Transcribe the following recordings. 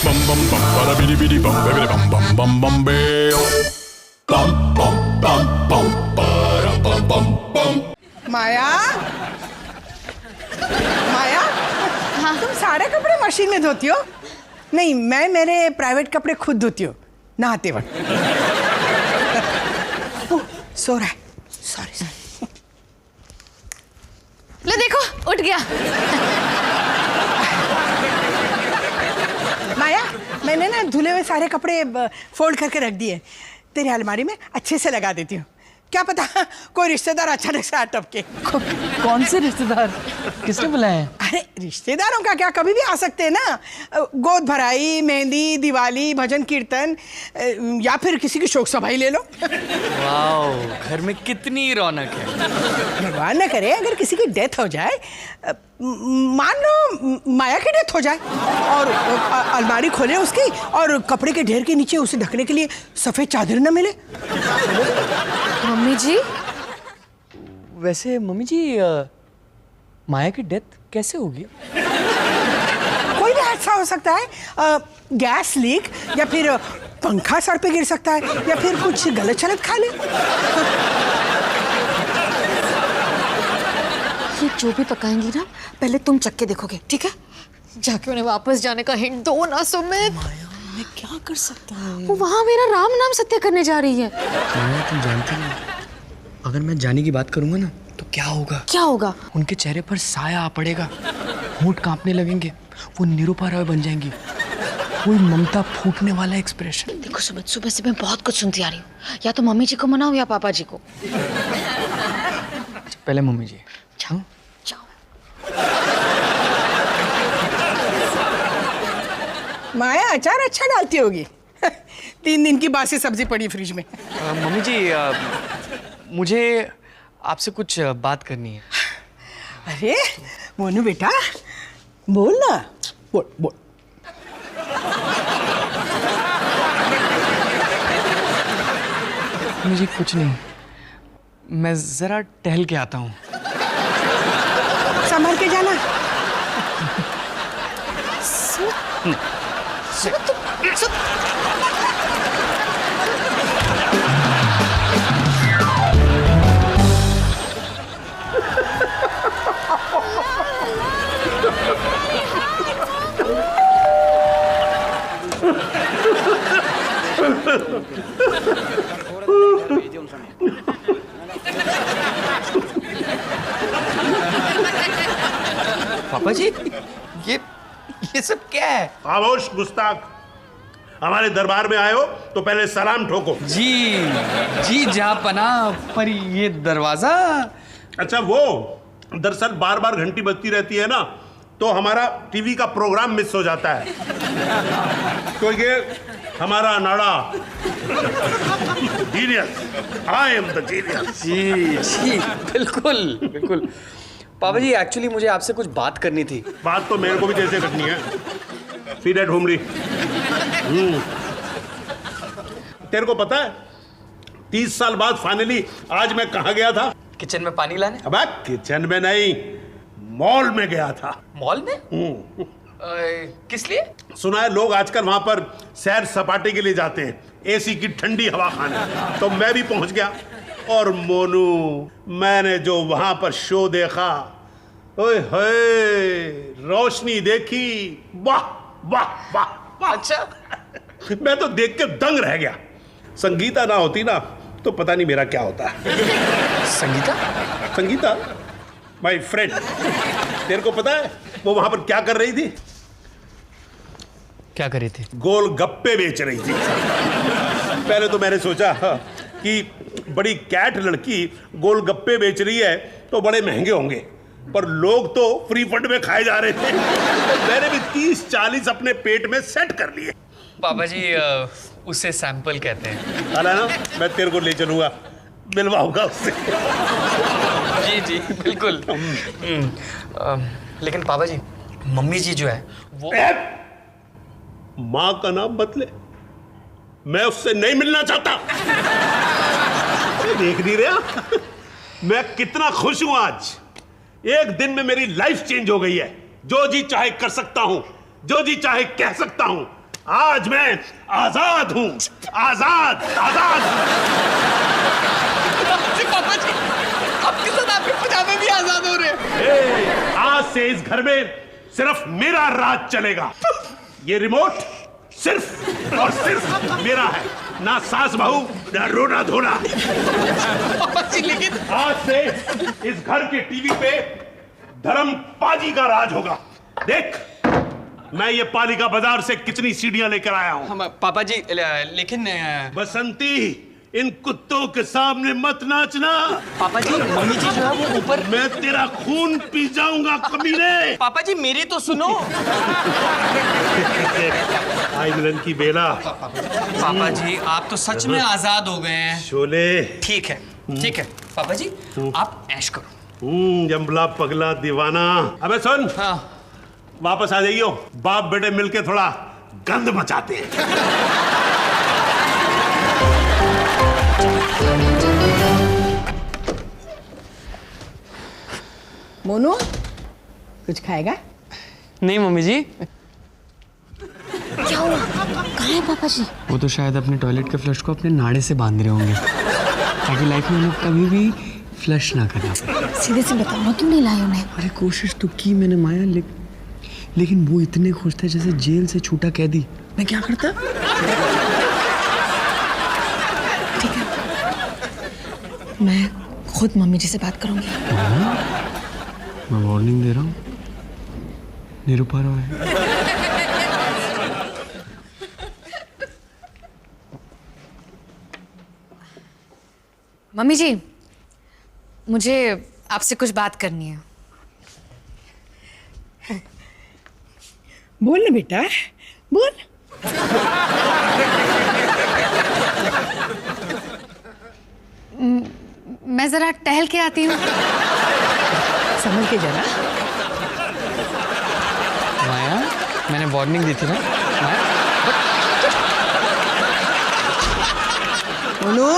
bum bum bum bada bidi bidi bum bidi bum bum bum bum bam bum bum bum bum bada bum bum bum. माया, माया, हाँ तुम सारे कपड़े machine में धोती हो? नहीं, मैं मेरे प्राइवेट कपड़े खुद धोती हूँ नहाते वक्त। सो रहा है, सॉरी सॉरी। लो देखो, उठ गया। माया, मैंने ना धुले हुए सारे कपड़े फोल्ड करके रख दिए, तेरी अलमारी में अच्छे से लगा देती हूँ। क्या पता कोई रिश्तेदार अचानक से आ टपके। कौन से रिश्तेदार? किसने बुलाया है? अरे रिश्तेदारों का क्या, कभी भी आ सकते हैं ना। गोद भराई, मेहंदी, दिवाली, भजन कीर्तन, या फिर किसी की शोक सभा ही ले लो। वाह, घर में कितनी रौनक है। भगवान न करे अगर किसी की डेथ हो जाए, मान लो माया की डेथ हो जाए, और अलमारी खोले उसकी और कपड़े के ढेर के नीचे उसे ढकने के लिए सफेद चादर न मिले। मम्मी जी, वैसे मम्मी जी, माया की डेथ कैसे होगी? कोई भी हादसा हो सकता है, गैस लीक, या फिर पंखा सर पे गिर सकता है, या फिर कुछ गलत चलत खा ले। ये जो भी पकाएंगी ना, पहले तुम चख के देखोगे, ठीक है? जाके उन्हें वापस जाने का हिंट दो ना सुमित। मैं क्या कर सकता हूँ? वो वहाँ मेरा राम नाम सत्य करने जा रही है। माया, तुम जानती नहीं, अगर मैं जाने की बात करूंगा ना तो क्या होगा? क्या होगा? उनके चेहरे पर साया आ पड़ेगा, होंठ कांपने लगेंगे, वो निरूपा रॉय बन जाएंगी, कोई ममता फूटने वाला एक्सप्रेशन। देखो सुमित, सुबह से मैं बहुत कुछ सुनती आ रही हूँ। या तो मम्मी जी को मनाओ या पापा जी को। पहले मम्मी जी। जाओ जाओ। माया अचार अच्छा डालती होगी। 3 दिन की बासी सब्जी पड़ी फ्रिज में। मम्मी जी, मुझे आपसे कुछ बात करनी है। अरे मोनू बेटा, बोल ना, बोल बोल। मुझे कुछ नहीं, मैं जरा टहल के आता हूँ। संभल के जाना। पापा जी, ये सब क्या है? खामोश गुस्ताख, हमारे दरबार में आए हो तो पहले सलाम ठोको। जी जी जहाँपना, पर ये दरवाजा। अच्छा, वो दरअसल बार बार घंटी बजती रहती है ना, तो हमारा टीवी का प्रोग्राम मिस हो जाता है। तो ये हमारा नाड़ा genius, I am the genius. जी जी, बिल्कुल बिल्कुल। पापा जी, एक्चुअली मुझे आपसे कुछ बात करनी थी। बात तो मेरे को भी जैसे करनी है। Feed at homely. तेरे को पता है 30 साल बाद फाइनली आज मैं कहाँ गया था? किचन में पानी लाने? अब किचन में नहीं, मॉल में गया था। मॉल में? किस लिए? सुना है लोग आजकल वहां पर सैर सपाटे के लिए जाते हैं, एसी की ठंडी हवा खाने। तो मैं भी पहुंच गया, और मोनू, मैंने जो वहां पर शो देखा, ओए होए, रोशनी देखी, वाह वाह वाह वाह। अच्छा। मैं तो देख के दंग रह गया। संगीता ना होती ना तो पता नहीं मेरा क्या होता। संगीता? संगीता माय फ्रेंड, तेरे को पता है वो वहां पर क्या कर रही थी? क्या कर रही थी? गोल गप्पे बेच रही थी। पहले तो मैंने सोचा कि बड़ी कैट लड़की गोल गप्पे बेच रही है तो बड़े महंगे होंगे, पर लोग तो फ्री फंड में खाए जा रहे थे। मैंने भी 30-40 अपने पेट में सेट कर लिए। पापा जी, उसे सैंपल कहते हैं। अला ना, मैं तेरे को ले चलूंगा, मिलवाऊंगा उससे। जी जी बिल्कुल। लेकिन पापा जी, मम्मी जी जो है वो... माँ का नाम बदले, मैं उससे नहीं मिलना चाहता। देख नहीं रहा मैं कितना खुश हूं आज? एक दिन में मेरी लाइफ चेंज हो गई है। जो जी चाहे कर सकता हूं, जो जी चाहे कह सकता हूं। आज मैं आजाद हूँ, आजाद आजाद। पापा जी, आपके साथ आपके पजामे भी आजाद हो रहे हैं। आज से इस घर में सिर्फ मेरा राज चलेगा। ये रिमोट सिर्फ और सिर्फ मेरा है, ना सास बहू ना रोना धोना। पापा जी लेकिन आज से इस घर के टीवी पे धर्मपाजी का राज होगा। देख, मैं ये पालिका बाजार से कितनी सीढ़ियां लेकर आया हूं। हम पापा जी लेकिन बसंती, इन कुत्तों के सामने मत नाचना। पापा जी मम्मी जी जो है वो ऊपर। मैं तेरा खून पी जाऊंगा कमीने। पापा जी मेरी तो सुनो। आई मिलन की बेला। पापा जी आप तो सच में आजाद हो गए हैं। शोले। ठीक है ठीक है पापा जी, आप ऐश करो। जंबला पगला दीवाना। अबे सुन, हाँ वापस आ जाइयो, बाप बेटे मिलके थोड़ा गंद मचाते हैं। मोनू, कुछ खाएगा? नहीं मम्मी जी। क्या हुआ? कहाँ है पापा जी? वो तो शायद अपने टॉयलेट के फ्लश को अपने नाड़े से बांध रहे होंगे ताकि लाइफ में लोग कभी भी फ्लश ना करें। सीधे से बताओ ना, क्यों नहीं लाए उन्हें? अरे कोशिश तो की मैंने माया, लेकिन वो इतने खुश थे जैसे जेल से छूटा कैदी। मैं क्या करता? ठीक है, मैं खुद मम्मी जी से बात करूंगी। मैं वार्निंग दे रहा हूँ, निरूपा रॉय। मम्मी जी, मुझे आपसे कुछ बात करनी है। बोल ना बेटा, बोल। मैं जरा टहल के आती हूँ। संभल के जरा। माया, मैंने वार्निंग दी थी ना। मोनू।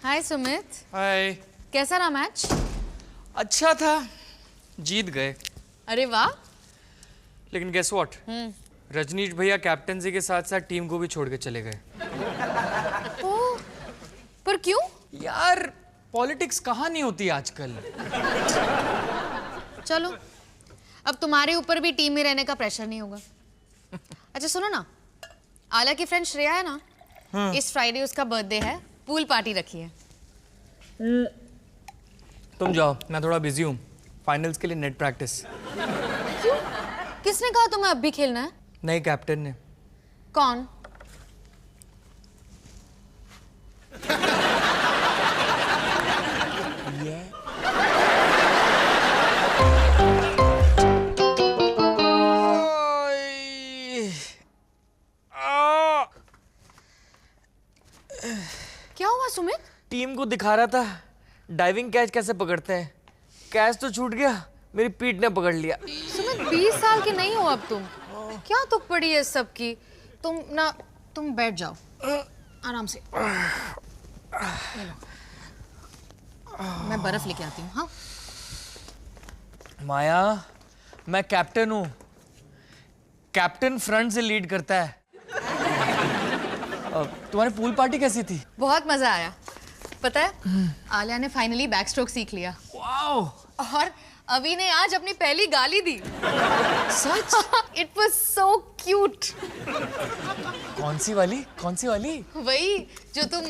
हाय सुमित, हाय। कैसा रहा मैच? अच्छा था, जीत गए। अरे वाह। लेकिन गेस व्हाट, रजनीश भैया कैप्टनसी के साथ साथ टीम को भी छोड़ के चले गए। ओह, पर क्यों? यार पॉलिटिक्स कहाँ नहीं होती आजकल। चलो, अब तुम्हारे ऊपर भी टीम में रहने का प्रेशर नहीं होगा। अच्छा सुनो ना, आला की फ्रेंड श्रेया है ना, इस फ्राइडे उसका बर्थडे है, पूल पार्टी रखी है। तुम जाओ, मैं थोड़ा बिजी हूँ, फाइनल्स के लिए नेट प्रैक्टिस। क्यों? किसने कहा तुम्हें अब भी खेलना है? नए कैप्टन ने। कौन? क्या हुआ सुमित? टीम को दिखा रहा था डाइविंग कैच कैसे पकड़ते हैं। कैच तो छूट गया, मेरी पीठ ने पकड़ लिया। सुमित 20 साल के नहीं हो अब तुम। क्या तुक पड़ी है सबकी? तुम बैठ जाओ आराम से। ले लो। मैं बर्फ लेके आती हूँ। हाँ माया, मैं कैप्टन हूँ, कैप्टन फ्रंट से लीड करता है। तुम्हारी पूल पार्टी कैसी थी? बहुत मजा आया। पता है आलिया ने फाइनली बैक स्ट्रोक सीख लिया। वाओ। और अभी ने आज अपनी पहली गाली दी। सच? It was so cute. कौन सी वाली? कौन सी वाली? वही जो तुम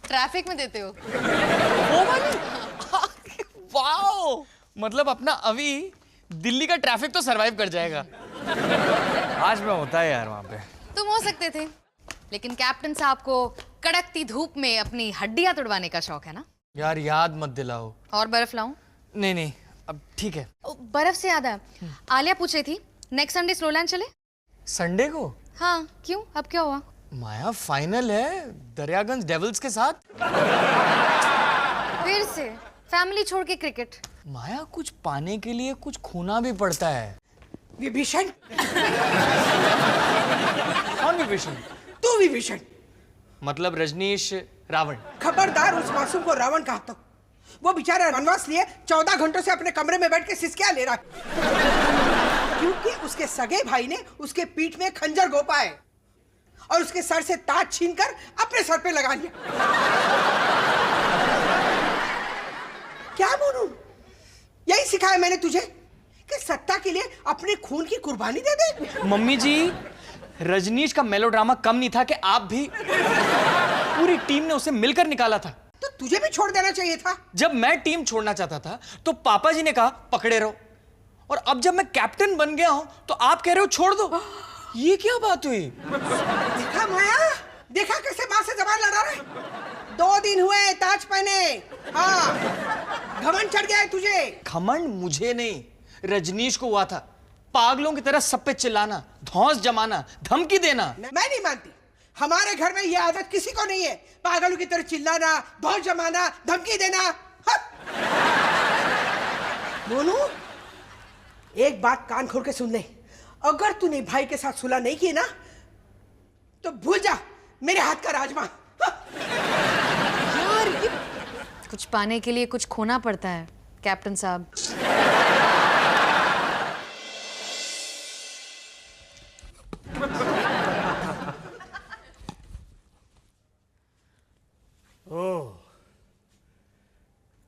ट्रैफिक में देते हो। वो वाली? वाओ, मतलब अपना अभी दिल्ली का ट्रैफिक तो सरवाइव कर जाएगा। आज में होता है यार वहाँ पे। तुम हो सकते थे, लेकिन कैप्टन साहब को कड़कती धूप में अपनी हड्डियां तोड़वाने का शौक है ना। यार याद मत दिलाओ। और बर्फ लाऊं? नहीं नहीं, अब ठीक है। बर्फ से याद है, आलिया पूछ रही थी नेक्स्ट संडे स्लोलैंड चले? संडे को? हाँ, क्यों? अब क्या हुआ? माया फाइनल है दरियागंज डेविल्स के साथ। फिर से फैमिली छोड़ के क्रिकेट? माया, कुछ पाने के लिए कुछ खोना भी पड़ता है। विभीषण। कौन विभीषण? तू विभीषण। मतलब रजनीश रावण। खबरदार उस मासूम को रावण कहा तो। वो बेचारा वनवास लिए 14 घंटों से अपने कमरे में बैठ के सिसकियां ले रहा है। क्योंकि उसके सगे भाई ने उसके पीठ में खंजर घोंपा है और उसके सर से ताज छीनकर अपने सर पे लगा लिया। क्या बोलूं? यही सिखाया मैंने तुझे कि सत्ता के लिए अपने खून की कुर्बानी दे दे। मम्मी जी, रजनीश का मेलोड्रामा कम नहीं था कि आप भी पूरी टीम ने उसे मिलकर निकाला था। तो तुझे भी छोड़ देना चाहिए था। जब मैं टीम छोड़ना चाहता था तो पापा जी ने कहा पकड़े रहो, और अब जब मैं कैप्टन बन गया हूं तो आप कह रहे हो छोड़ दो। ये क्या बात हुई? देखा माया, देखा कैसे मां से जबान लड़ा रहे। 2 दिन हुए ताज पहने। हाँ, घमंड चढ़ गया है तुझे। घमंड मुझे नहीं, रजनीश को हुआ था। पागलों की तरह सब पे चिल्लाना, धौंस जमाना, धमकी देना। मैं नहीं मानती। हमारे घर में यह आदत किसी को नहीं है, पागलों की तरह चिल्लाना, धौंस जमाना, धमकी देना। हाँ। बोलू, एक बात कान खोल के सुन ले। अगर तूने भाई के साथ सुलह नहीं की ना तो भूल जा मेरे हाथ का राजमा। यार ये कुछ पाने के लिए कुछ खोना पड़ता है कैप्टन साहब।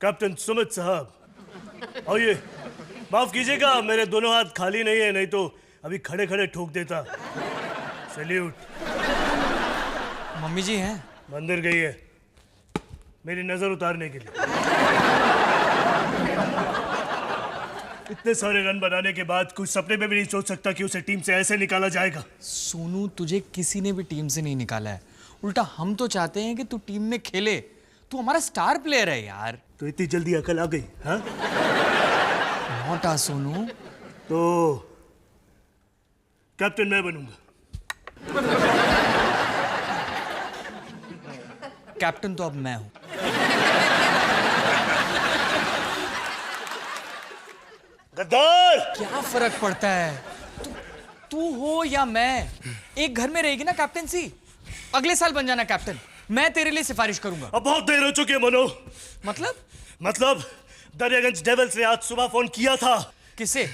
कैप्टन सुमित साहब, आइए। माफ कीजिएगा, मेरे दोनों हाथ खाली नहीं है, नहीं तो अभी खड़े खड़े ठोक देता। सैल्यूट। मम्मी जी हैं? मंदिर गई है मेरी नजर उतारने के लिए। इतने सारे रन बनाने के बाद कुछ सपने में भी नहीं सोच सकता कि उसे टीम से ऐसे निकाला जाएगा। सोनू, तुझे किसी ने भी टीम से नहीं निकाला है। उल्टा हम तो चाहते हैं कि तू टीम में खेले। तू हमारा स्टार प्लेयर है यार। तो इतनी जल्दी अकल आ गई? हाँ, मोटा सोनू। तो कैप्टन मैं बनूंगा। कैप्टन तो अब मैं हूं। गद्दार! क्या फर्क पड़ता है? तू हो या मैं, एक घर में रहेगी ना कैप्टनसी। अगले साल बन जाना कैप्टन, मैं तेरे लिए सिफारिश करूंगा। अब बहुत देर हो चुकी है मनो। मतलब दरियागंज डेविल्स ने आज सुबह फोन किया था। किसे?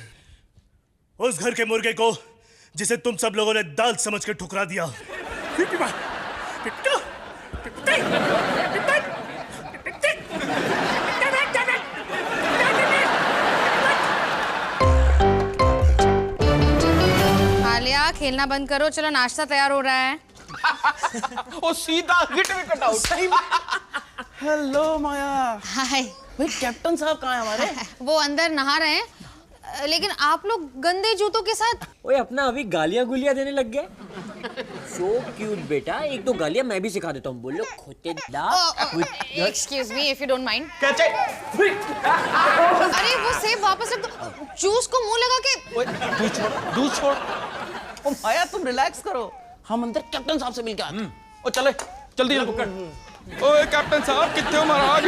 उस घर के मुर्गे को जिसे तुम सब लोगों ने दाल समझ कर ठुकरा दिया। आलिया, खेलना बंद करो, चलो नाश्ता तैयार हो रहा है। ओ सीधा हिट विकेट आउट। सही में। हेलो माया। हाय। भाई कैप्टन साहब कहाँ हैं हमारे? वो अंदर नहा रहे हैं, लेकिन आप लोग गंदे जूतों के साथ। ओए अपना अभी गालियां गुलियां देने लग गए। सो क्यूट बेटा, एक दो गालियां मैं भी सिखा देता हूँ। बोलो खोतेदार। Excuse me if you don't mind. क्या चाहिए? अरे वो सेब वापस रख दो। जूस को मुंह लगा के। दूध छोड़। ओ माया तुम रिलैक्स करो, हम अंदर कैप्टन साहब से मिलके आते हैं। ओ चले जल्दी ना पकड़। ओए कैप्टन साहब, कितने हो महाराज?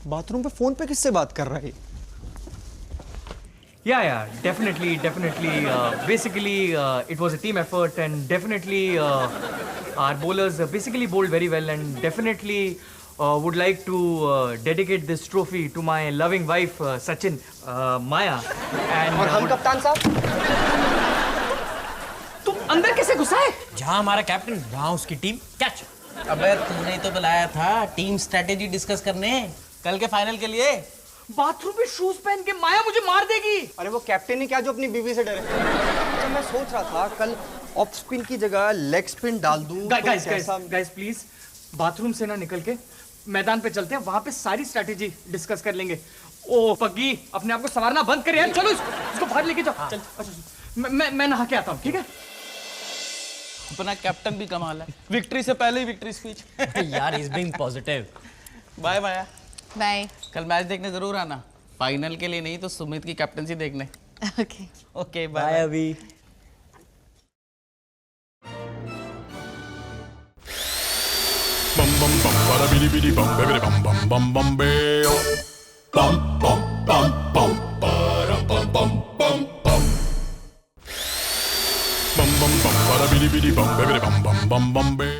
बाथरूम पे फोन पे किससे बात कर रहा है? Yeah, definitely. Basically, it was a team effort, and definitely our bowlers basically bowled very well, and definitely would like to dedicate this trophy to my loving wife, Sachin, Maya, and और हम कप्तान साहब? तुम अंदर कैसे घुसा है? जहाँ हमारा कैप्टन वहाँ उसकी टीम। कैच। अबे तुमने तो बुलाया था टीम स्ट्रेटेजी डिस्कस करने कल के फाइनल के लिए। बाथरूम में शूज पहन के माया मुझे मार देगी। अरे वो कैप्टन ही क्या जो अपनी बीवी से डरे। अच्छा मैं सोच रहा था कल ऑफ स्पिन की जगह लेग स्पिन डाल दूं। गाइस प्लीज, बाथरूम से ना निकल के मैदान पे चलते हैं, वहां पे सारी स्ट्रेटेजी डिस्कस कर लेंगे। ओ पग्गी, अपने आप को संवारना बंद कर यार। चलो इसको बाहर लेके जाओ। चल अच्छा, मैं नहा के आता हूँ, ठीक है? अपना कैप्टन भी कमाल है। विक्ट्री से पहले ही विक्ट्री स्पीच। यार is being positive. Bye Maya. Bye. कल मैच देखने जरूर आना, फाइनल के लिए नहीं तो सुमित की कैप्टनसी देखने। Okay okay bye. अभी Bum bum bum bada bidi bidi bum bidi bum bum bum bum bail. Bum bum bum bum bada bum bum bum bum. Bum bum bum bada bidi bidi bum bidi bum bum bum bum bail.